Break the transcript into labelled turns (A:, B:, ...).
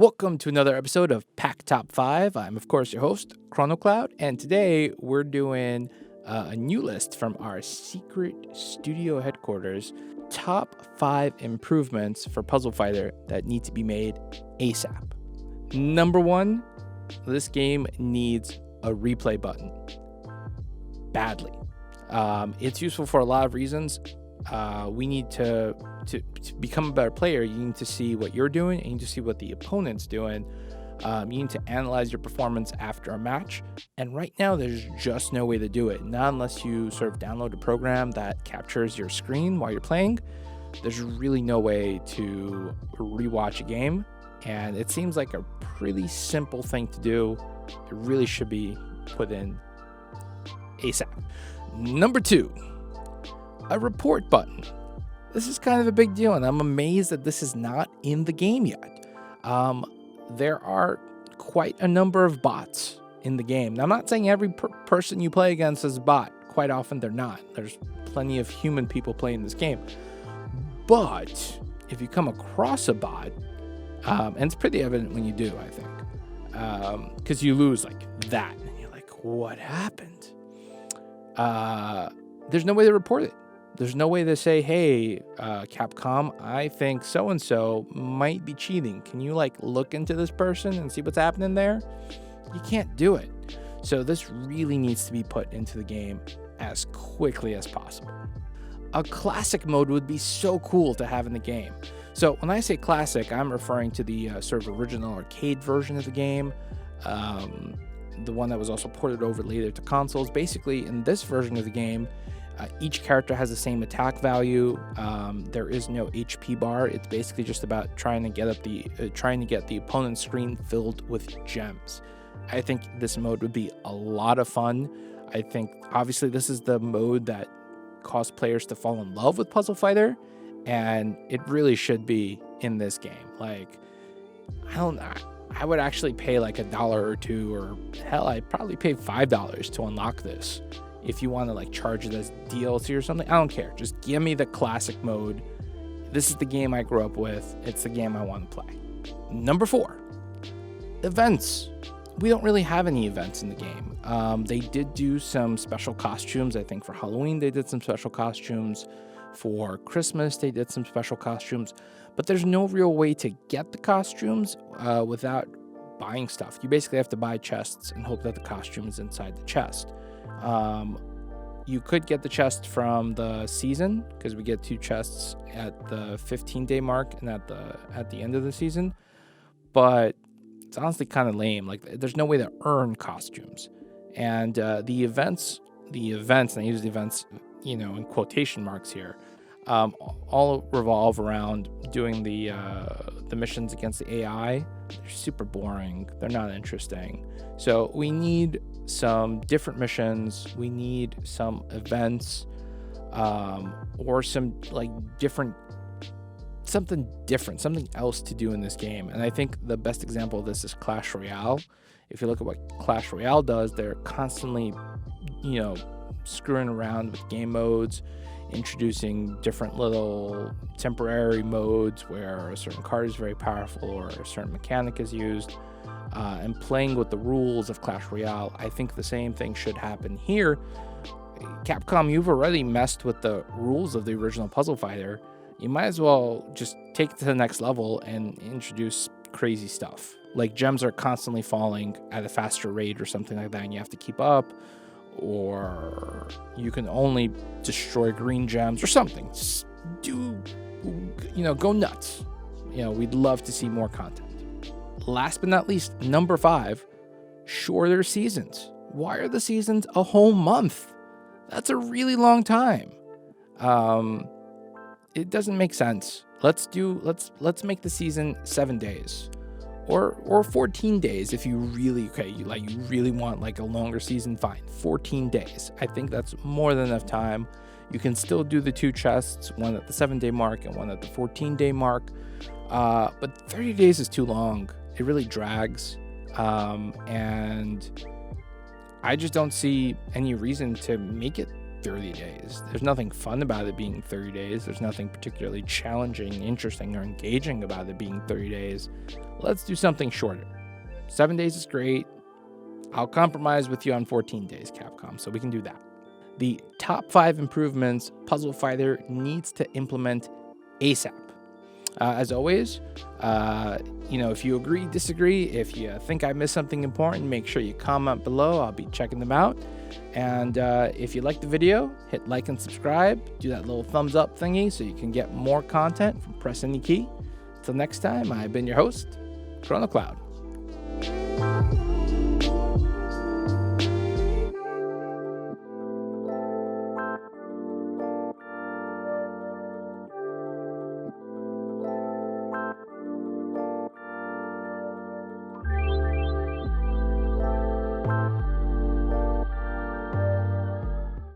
A: Welcome to another episode of PAK Top 5. I'm, of course, your host, ChronoCloud, and today we're doing a new list from our secret studio headquarters, top 5 improvements for Puzzle Fighter that need to be made ASAP. Number 1, this game needs a replay button. Badly. It's useful for a lot of reasons. We need to become a better player. You need to see what you're doing, and you need to see what the opponent's doing. You need to analyze your performance after a match, and right now there's just no way to do it. Not unless you sort of download a program that captures your screen while you're playing. There's really no way to rewatch a game, and it seems like a pretty simple thing to do. It really should be put in ASAP. Number 2, a report button. This is kind of a big deal, and I'm amazed that this is not in the game yet. There are quite a number of bots in the game. Now, I'm not saying every person you play against is a bot. Quite often, they're not. There's plenty of human people playing this game. But if you come across a bot, and it's pretty evident when you do, I think, because you lose like that, and you're like, what happened? There's no way to report it. There's no way to say, hey, Capcom, I think so-and-so might be cheating. Can you look into this person and see what's happening there? You can't do it. So this really needs to be put into the game as quickly as possible. A classic mode would be so cool to have in the game. So when I say classic, I'm referring to the sort of original arcade version of the game, the one that was also ported over later to consoles. Basically, in this version of the game, each character has the same attack value. There is no HP bar. It's basically just about trying to get the opponent's screen filled with gems. I think this mode would be a lot of fun. I think obviously this is the mode that caused players to fall in love with Puzzle Fighter, and it really should be in this game. I would actually pay $1 or $2, or hell, I'd probably pay $5 to unlock this. If you want to charge it as DLC or something, I don't care. Just give me the classic mode. This is the game I grew up with. It's the game I want to play. Number 4, events. We don't really have any events in the game. They did do some special costumes. I think for Halloween they did some special costumes. For Christmas they did some special costumes. But there's no real way to get the costumes without buying stuff. You basically have to buy chests and hope that the costume is inside the chest. You could get the chest from the season, because we get 2 chests at the 15-day mark and at the end of the season, but it's honestly kind of lame. There's no way to earn costumes. And the events, and I use the events, in quotation marks here, all revolve around doing the missions against the AI. They're super boring. They're not interesting. So we need some different missions. We need some events, or some something else to do in this game. And I think the best example of this is Clash Royale. If you look at what Clash Royale does, they're constantly, screwing around with game modes, introducing different little temporary modes where a certain card is very powerful or a certain mechanic is used, and playing with the rules of Clash Royale. I think the same thing should happen here. Capcom, you've already messed with the rules of the original Puzzle Fighter. You might as well just take it to the next level and introduce crazy stuff. Gems are constantly falling at a faster rate or something like that, and you have to keep up. Or you can only destroy green gems or something. Just go nuts. We'd love to see more content. Last but not least, number 5, shorter seasons. Why are the seasons a whole month? That's a really long time. It doesn't make sense. Let's make the season 7 days. Or 14 days if you really you really want a longer season. Fine, 14 days. I think that's more than enough time. You can still do the 2 chests, one at the 7-day mark and one at the 14-day mark. But 30 days is too long. It really drags, and I just don't see any reason to make it 30 days. There's nothing fun about it being 30 days. There's nothing particularly challenging, interesting, or engaging about it being 30 days. Let's do something shorter. 7 days is great. I'll compromise with you on 14 days, Capcom, so we can do that. The top 5 improvements Puzzle Fighter needs to implement ASAP. As always, if you agree, disagree, if you think I missed something important, make sure you comment below. I'll be checking them out. And if you like the video, hit like and subscribe. Do that little thumbs up thingy so you can get more content from Press Any Key. Till next time, I've been your host, ChronoCloud.